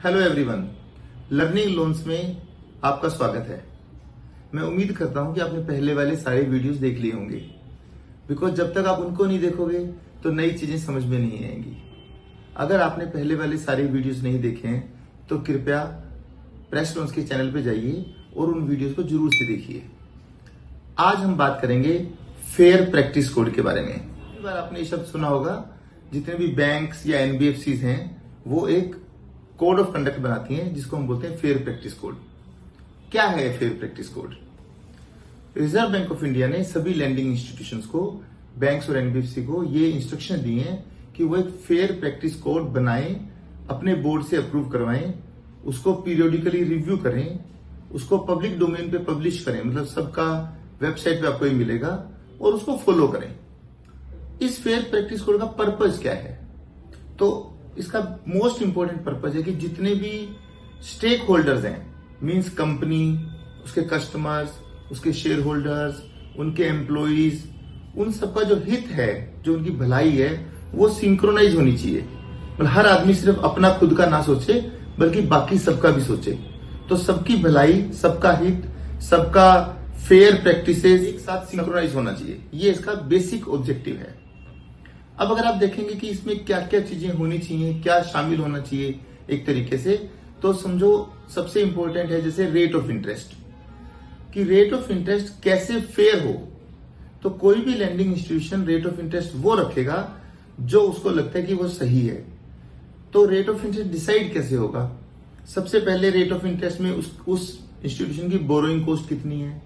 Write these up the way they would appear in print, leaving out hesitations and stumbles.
Hello everyone, learning loans में आपका स्वागत है। मैं उम्मीद करता हूं कि आपने पहले वाले सारे वीडियोस देख लिए होंगे, बिकॉज जब तक आप उनको नहीं देखोगे तो नई चीजें समझ में नहीं आएंगी। अगर आपने पहले वाले सारे वीडियोस नहीं देखे हैं तो कृपया प्रेस लोन्स के चैनल पे जाइए और उन वीडियोस को जरूर से देखिए। आज हम बात करेंगे फेयर प्रैक्टिस कोड के बारे में। कई बार आपने ये शब्द सुना होगा, जितने भी बैंक्स या एनबीएफसीज हैं वो एक कोड ऑफ कंडक्ट बनाती हैं जिसको हम बोलते हैं फेयर प्रैक्टिस कोड। क्या है fair practice code? Reserve bank of India ने सभी लैंडिंग इंस्टीट्यूशंस को, बैंक्स और एनबीएफसी को ये इंस्ट्रक्शन दी हैं कि वो एक फेयर प्रैक्टिस कोड बनाएं, अपने बोर्ड से अप्रूव करवाएं, उसको पीरियोडिकली रिव्यू करें, उसको पब्लिक डोमेन पे पब्लिश करें, मतलब सबका वेबसाइट पे आपको ये मिलेगा, और उसको फॉलो करें। इस फेयर प्रैक्टिस कोड का पर्पज क्या है? तो इसका मोस्ट इंपॉर्टेंट पर्पज है कि जितने भी स्टेक होल्डर्स हैं, मींस कंपनी, उसके कस्टमर्स, उसके शेयर होल्डर्स, उनके एम्प्लॉइज, उन सबका जो हित है, जो उनकी भलाई है, वो सिंक्रोनाइज होनी चाहिए। मतलब हर आदमी सिर्फ अपना खुद का ना सोचे बल्कि बाकी सबका भी सोचे। तो सबकी भलाई, सबका हित, सबका फेयर प्रैक्टिसेस एक साथ सिंक्रोनाइज होना चाहिए। ये इसका बेसिक ऑब्जेक्टिव है। अब अगर आप देखेंगे कि इसमें क्या क्या चीजें होनी चाहिए, क्या शामिल होना चाहिए एक तरीके से, तो समझो सबसे इंपॉर्टेंट है जैसे रेट ऑफ इंटरेस्ट, कि रेट ऑफ इंटरेस्ट कैसे फेयर हो। तो कोई भी lending institution rate of interest वो रखेगा जो उसको लगता है कि वो सही है। तो रेट ऑफ इंटरेस्ट डिसाइड कैसे होगा? सबसे पहले रेट ऑफ इंटरेस्ट में उस इंस्टीट्यूशन की बोरोइंग कॉस्ट कितनी है,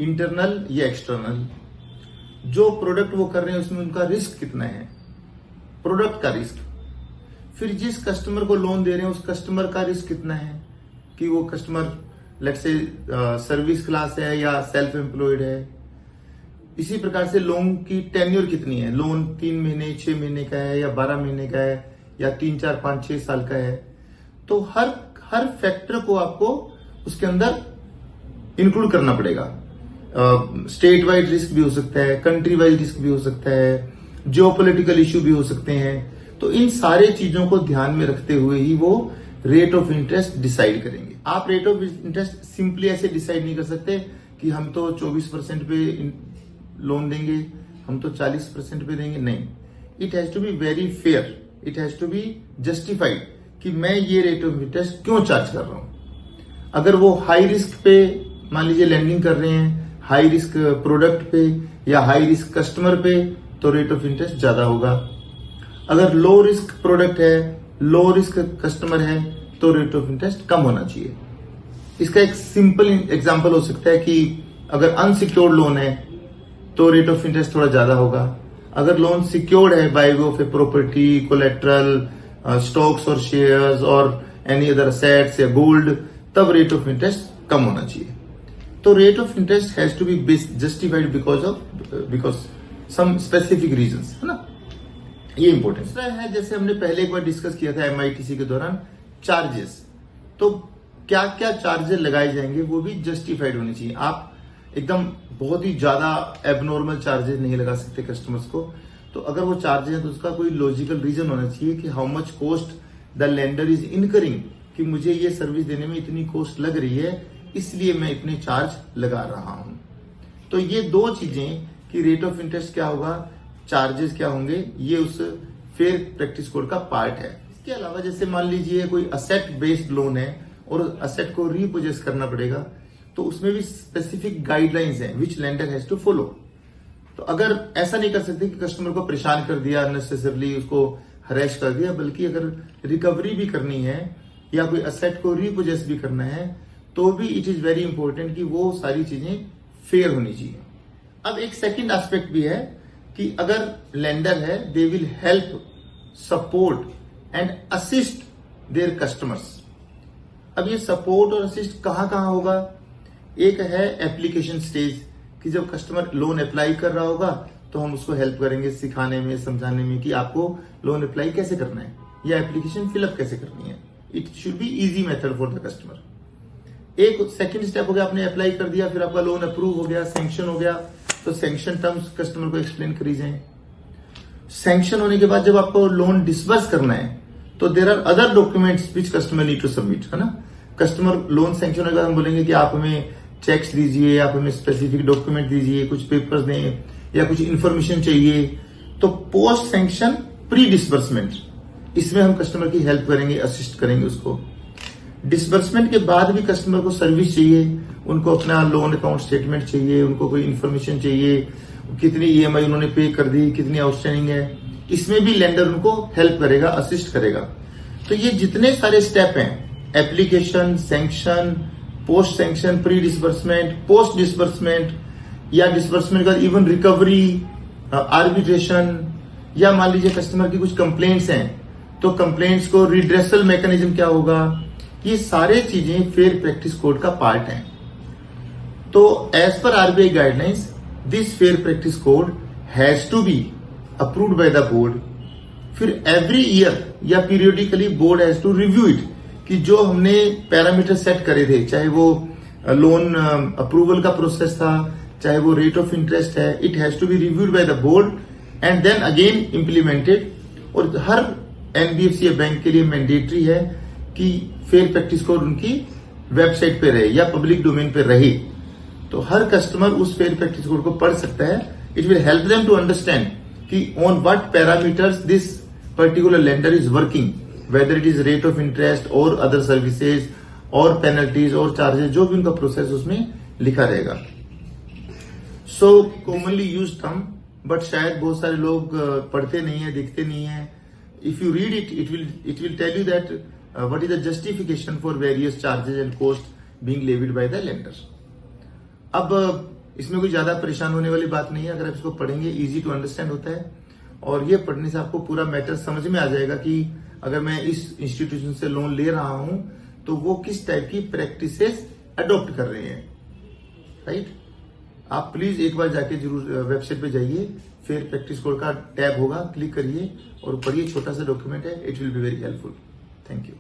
इंटरनल या एक्सटर्नल, जो प्रोडक्ट वो कर रहे हैं उसमें उनका रिस्क कितना है, प्रोडक्ट का रिस्क, फिर जिस कस्टमर को लोन दे रहे हैं उस कस्टमर का रिस्क कितना है, कि वो customer let's say service class है या सेल्फ एम्प्लॉयड है। इसी प्रकार से लोन की टेन्योर कितनी है, लोन 3 महीने, 6 महीने का है या 12 महीने का है या 3, 4, 5, 6 साल का है। तो हर फैक्टर को आपको उसके अंदर इंक्लूड करना पड़ेगा। स्टेट वाइड रिस्क भी हो सकता है, कंट्री वाइड रिस्क भी हो सकता है, जियोपॉलिटिकल इश्यू भी हो सकते हैं। तो इन सारे चीजों को ध्यान में रखते हुए ही वो रेट ऑफ इंटरेस्ट डिसाइड करेंगे। आप रेट ऑफ इंटरेस्ट सिंपली ऐसे डिसाइड नहीं कर सकते कि हम तो 24% पे लोन देंगे, हम तो 40% पे देंगे। नहीं, it has to be very fair, it has to be justified कि मैं ये रेट ऑफ इंटरेस्ट क्यों चार्ज कर रहा हूं। अगर वो हाई रिस्क पे मान लीजिए लैंडिंग कर रहे हैं, हाई रिस्क प्रोडक्ट पे या हाई रिस्क कस्टमर पे, तो रेट ऑफ इंटरेस्ट ज्यादा होगा। अगर लो रिस्क प्रोडक्ट है, लो रिस्क कस्टमर है, तो रेट ऑफ इंटरेस्ट कम होना चाहिए। इसका एक सिंपल एग्जांपल हो सकता है कि अगर अनसिक्योर्ड लोन है तो रेट ऑफ इंटरेस्ट थोड़ा ज्यादा होगा। अगर लोन सिक्योर्ड है by way of a property, collateral, stocks और शेयर्स और एनी अदर असेट्स या गोल्ड, तब रेट ऑफ इंटरेस्ट कम होना चाहिए। तो rate of interest has to be justified because some specific reasons, है ना। ये इंपॉर्टेंट है। जैसे हमने पहले एक बार डिस्कस किया था एमआईटीसी के दौरान, चार्जेस। तो क्या क्या चार्जेस लगाए जाएंगे वो भी जस्टिफाइड होनी चाहिए। आप एकदम बहुत ही ज्यादा एबनॉर्मल चार्जेस नहीं लगा सकते कस्टमर्स को। तो अगर वो चार्जेस है तो उसका कोई लॉजिकल रीजन होना चाहिए कि how much cost the lender is incurring, कि मुझे ये सर्विस देने में इतनी कॉस्ट लग रही है, इसलिए मैं इतने चार्ज लगा रहा हूं। तो ये दो चीजें कि रेट ऑफ इंटरेस्ट क्या होगा, चार्जेस क्या होंगे, ये उस फेयर प्रैक्टिस कोड का पार्ट है। इसके अलावा जैसे मान लीजिए कोई असेट बेस्ड लोन है और असेट को रीपोजेस करना पड़ेगा, तो उसमें भी स्पेसिफिक गाइडलाइंस हैं विच लेंडर हैज टू फॉलो। तो अगर ऐसा नहीं कर सकते कि कस्टमर को परेशान कर दिया, अननेसेसरली उसको हरेश कर दिया, बल्कि अगर रिकवरी भी करनी है या कोई असेट को रीपोजेस भी करना है, तो भी इट इज वेरी इंपॉर्टेंट कि वो सारी चीजें फेयर होनी चाहिए। अब एक सेकंड एस्पेक्ट भी है कि अगर लेंडर है, they will help, support and assist their customers. अब ये सपोर्ट और असिस्ट कहां कहां होगा? एक है एप्लीकेशन स्टेज, कि जब कस्टमर लोन अप्लाई कर रहा होगा तो हम उसको हेल्प करेंगे सिखाने में, समझाने में कि आपको लोन अप्लाई कैसे करना है या एप्लीकेशन फिलअप कैसे करनी है। It should be easy method for the customer. एक सेकंड स्टेप हो गया, आपने अप्लाई कर दिया, फिर आपका लोन अप्रूव हो गया, सैंक्शन हो गया, तो सैंक्शन टर्म्स कस्टमर को एक्सप्लेन करी जाए। सैंक्शन होने के बाद जब आपको लोन डिसबर्स करना है तो there are other documents which customer need to submit, है ना। कस्टमर लोन सैंक्शन होने के बाद हम बोलेंगे कि आप हमें चेक्स दीजिए, आप हमें स्पेसिफिक डॉक्यूमेंट दीजिए, कुछ पेपर्स दें या कुछ इंफॉर्मेशन चाहिए। तो पोस्ट सैंक्शन प्री डिसबर्समेंट, इसमें हम कस्टमर की हेल्प करेंगे, असिस्ट करेंगे उसको। डिसबर्समेंट के बाद भी कस्टमर को सर्विस चाहिए, उनको अपना लोन अकाउंट स्टेटमेंट चाहिए, उनको कोई इंफॉर्मेशन चाहिए, कितनी ईएमआई उन्होंने पे कर दी, कितनी आउटस्टैंडिंग है, इसमें भी लेंडर उनको हेल्प करेगा, असिस्ट करेगा। तो ये जितने सारे स्टेप हैं, application, sanction, post sanction, pre disbursement, post disbursement या डिसबर्समेंट का इवन रिकवरी, आर्बिट्रेशन, या मान लीजिए कस्टमर की कुछ कंप्लेंट्स हैं तो कंप्लेंट्स को रिड्रेसल मैकेनिज्म क्या होगा, ये सारे चीजें फेयर प्रैक्टिस कोड का पार्ट हैं। तो as per RBI guidelines this fair practice code has to be approved by the board. फिर एवरी ईयर या periodically board has to review it, कि जो हमने पैरामीटर सेट करे थे, चाहे वो लोन अप्रूवल का प्रोसेस था, चाहे वो रेट ऑफ इंटरेस्ट है, it has to be reviewed by the board and then again implemented. और हर एनबीएफसी या बैंक के लिए मैंडेटरी है कि फेयर प्रैक्टिस कोड उनकी वेबसाइट पे रहे या पब्लिक डोमेन पे रहे। तो हर कस्टमर उस फेयर प्रैक्टिस कोड को पढ़ सकता है। It will help them to understand कि on what parameters this particular lender is working, whether it is rate of interest और अदर सर्विसेज और पेनल्टीज और चार्जेस, जो भी उनका प्रोसेस उसमें लिखा रहेगा। So commonly use term, but शायद बहुत सारे लोग पढ़ते नहीं है, देखते नहीं है। If you read it, it will tell you that what is the justification for various charges and cost being levied by the lender. अब इसमें कोई ज्यादा परेशान होने वाली बात नहीं है, अगर आप इसको पढ़ेंगे इजी टू अंडरस्टैंड होता है। और ये पढ़ने से आपको पूरा मैटर समझ में आ जाएगा कि अगर मैं इस इंस्टीट्यूशन से लोन ले रहा हूं तो वो किस टाइप की प्रैक्टिसेस अडॉप्ट कर रहे हैं, राइट। आप प्लीज एक बार जाके जरूर वेबसाइट पे जाइए, फेयर प्रैक्टिस कोड का टैब होगा, क्लिक करिए और पढ़िए, छोटा सा डॉक्यूमेंट है, it will be very helpful. Thank you.